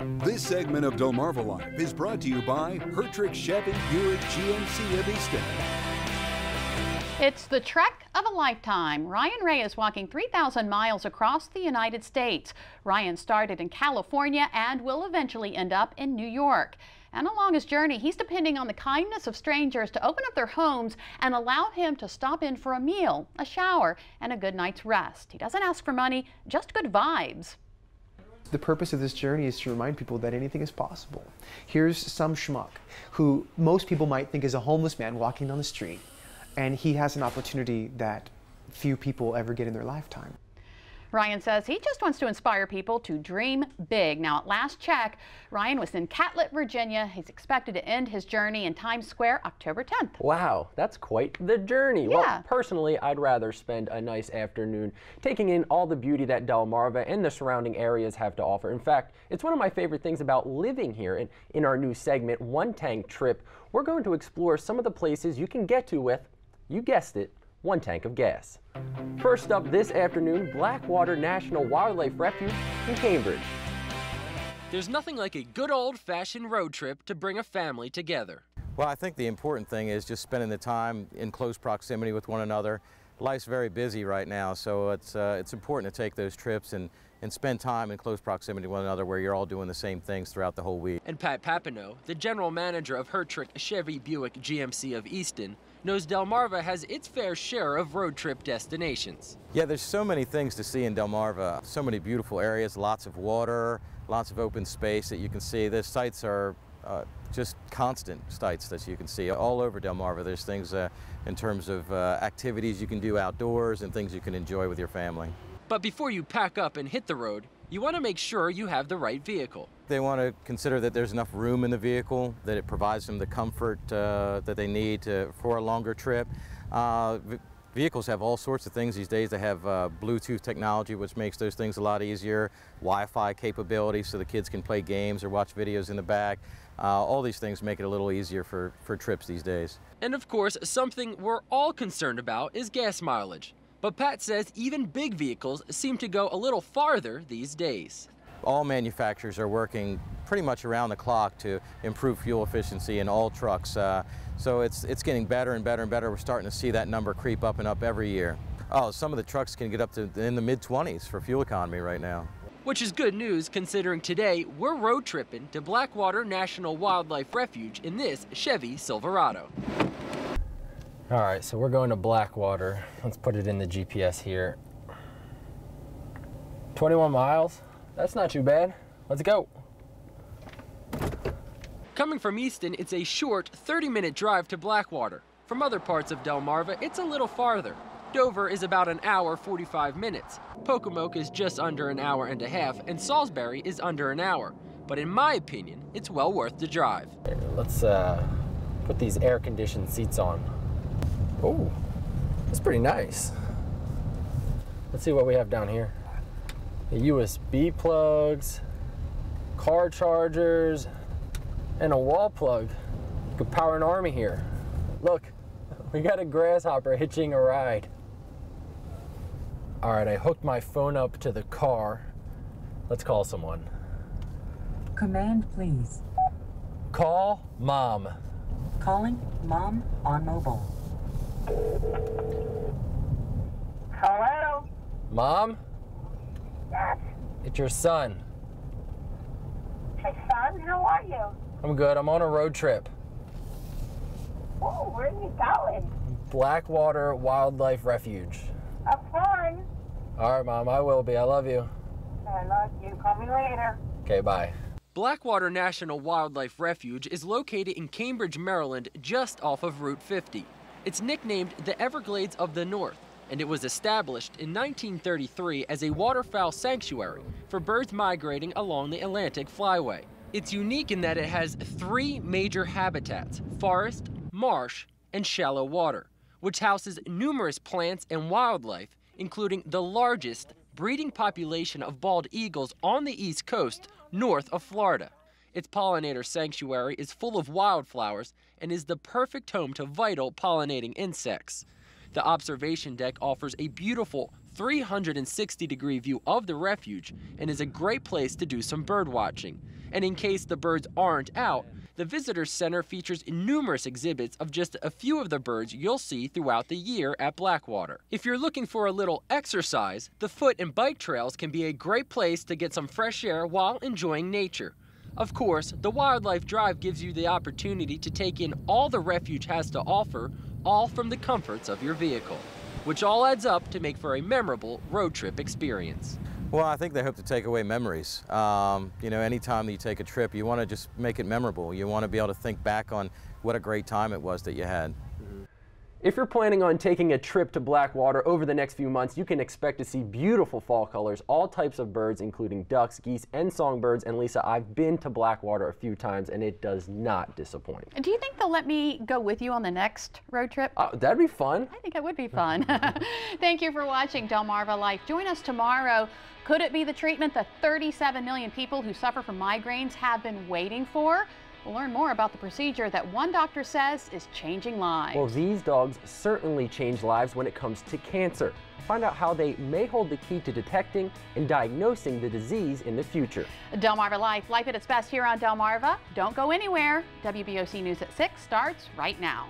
This segment of Delmarva Life is brought to you by Hertrich Chevy Buick GMC of Easton. It's the trek of a lifetime. Ryan Ray is walking 3,000 miles across the United States. Ryan started in California and will eventually end up in New York. And along his journey, he's depending on the kindness of strangers to open up their homes and allow him to stop in for a meal, a shower, and a good night's rest. He doesn't ask for money, just good vibes. The purpose of this journey is to remind people that anything is possible. Here's some schmuck who most people might think is a homeless man walking down the street, and he has an opportunity that few people ever get in their lifetime. Ryan says he just wants to inspire people to dream big. Now, at last check, Ryan was in Catlett, Virginia. He's expected to end his journey in Times Square October 10th. Wow, that's quite the journey. Yeah. Well, personally, I'd rather spend a nice afternoon taking in all the beauty that Delmarva and the surrounding areas have to offer. In fact, it's one of my favorite things about living here. And in our new segment, One Tank Trip, we're going to explore some of the places you can get to with, you guessed it, one tank of gas. First up this afternoon, Blackwater National Wildlife Refuge in Cambridge. There's nothing like a good old-fashioned road trip to bring a family together. Well, I think the important thing is just spending the time in close proximity with one another. Life's very busy right now, so it's important to take those trips and spend time in close proximity to one another where you're all doing the same things throughout the whole week. And Pat Papineau, the general manager of Hertrich Chevy Buick GMC of Easton, knows Delmarva has its fair share of road trip destinations. Yeah, there's so many things to see in Delmarva. So many beautiful areas, lots of water, lots of open space that you can see. The sites are just constant sites that you can see all over Delmarva. There's things in terms of activities you can do outdoors and things you can enjoy with your family. But before you pack up and hit the road, you want to make sure you have the right vehicle. They want to consider that there's enough room in the vehicle, that it provides them the comfort that they need for a longer trip. Vehicles have all sorts of things these days. They have Bluetooth technology, which makes those things a lot easier, Wi-Fi capability so the kids can play games or watch videos in the back. All these things make it a little easier for trips these days. And of course, something we're all concerned about is gas mileage. But Pat says even big vehicles seem to go a little farther these days. All manufacturers are working pretty much around the clock to improve fuel efficiency in all trucks. So it's getting better and better and better. We're starting to see that number creep up and up every year. Oh, some of the trucks can get up to in the mid-20s for fuel economy right now. Which is good news considering today we're road tripping to Blackwater National Wildlife Refuge in this Chevy Silverado. All right, so we're going to Blackwater. Let's put it in the GPS here. 21 miles, that's not too bad. Let's go. Coming from Easton, it's a short 30-minute drive to Blackwater. From other parts of Delmarva, it's a little farther. Dover is about an hour 45 minutes. Pocomoke is just under an hour and a half, and Salisbury is under an hour. But in my opinion, it's well worth the drive. Here, let's put these air-conditioned seats on. Oh, that's pretty nice. Let's see what we have down here. The USB plugs, car chargers, and a wall plug. You could power an army here. Look, we got a grasshopper hitching a ride. All right, I hooked my phone up to the car. Let's call someone. Command, please. Call Mom. Calling Mom on mobile. Hello? Mom? Yes. It's your son. Hey, son, how are you? I'm good. I'm on a road trip. Oh, where are you going? Blackwater Wildlife Refuge. Have fun. All right, Mom, I will be. I love you. I love you. Call me later. Okay, bye. Blackwater National Wildlife Refuge is located in Cambridge, Maryland, just off of Route 50. It's nicknamed the Everglades of the North, and it was established in 1933 as a waterfowl sanctuary for birds migrating along the Atlantic Flyway. It's unique in that it has 3 major habitats: forest, marsh, and shallow water, which houses numerous plants and wildlife, including the largest breeding population of bald eagles on the East Coast, north of Florida. Its pollinator sanctuary is full of wildflowers and is the perfect home to vital pollinating insects. The observation deck offers a beautiful 360-degree view of the refuge and is a great place to do some bird watching. And in case the birds aren't out, the Visitor Center features numerous exhibits of just a few of the birds you'll see throughout the year at Blackwater. If you're looking for a little exercise, the foot and bike trails can be a great place to get some fresh air while enjoying nature. Of course, the Wildlife Drive gives you the opportunity to take in all the Refuge has to offer, all from the comforts of your vehicle, which all adds up to make for a memorable road trip experience. Well, I think they hope to take away memories. You know, anytime you take a trip, you want to just make it memorable. You want to be able to think back on what a great time it was that you had. If you're planning on taking a trip to Blackwater over the next few months, you can expect to see beautiful fall colors, all types of birds, including ducks, geese, and songbirds. And Lisa, I've been to Blackwater a few times, and it does not disappoint. Do you think they'll let me go with you on the next road trip? That'd be fun. I think it would be fun. Thank you for watching Delmarva Life. Join us tomorrow. Could it be the treatment the 37 million people who suffer from migraines have been waiting for? We'll learn more about the procedure that one doctor says is changing lives. Well, these dogs certainly change lives when it comes to cancer. Find out how they may hold the key to detecting and diagnosing the disease in the future. Delmarva Life, life at its best here on Delmarva. Don't go anywhere. WBOC News at 6 starts right now.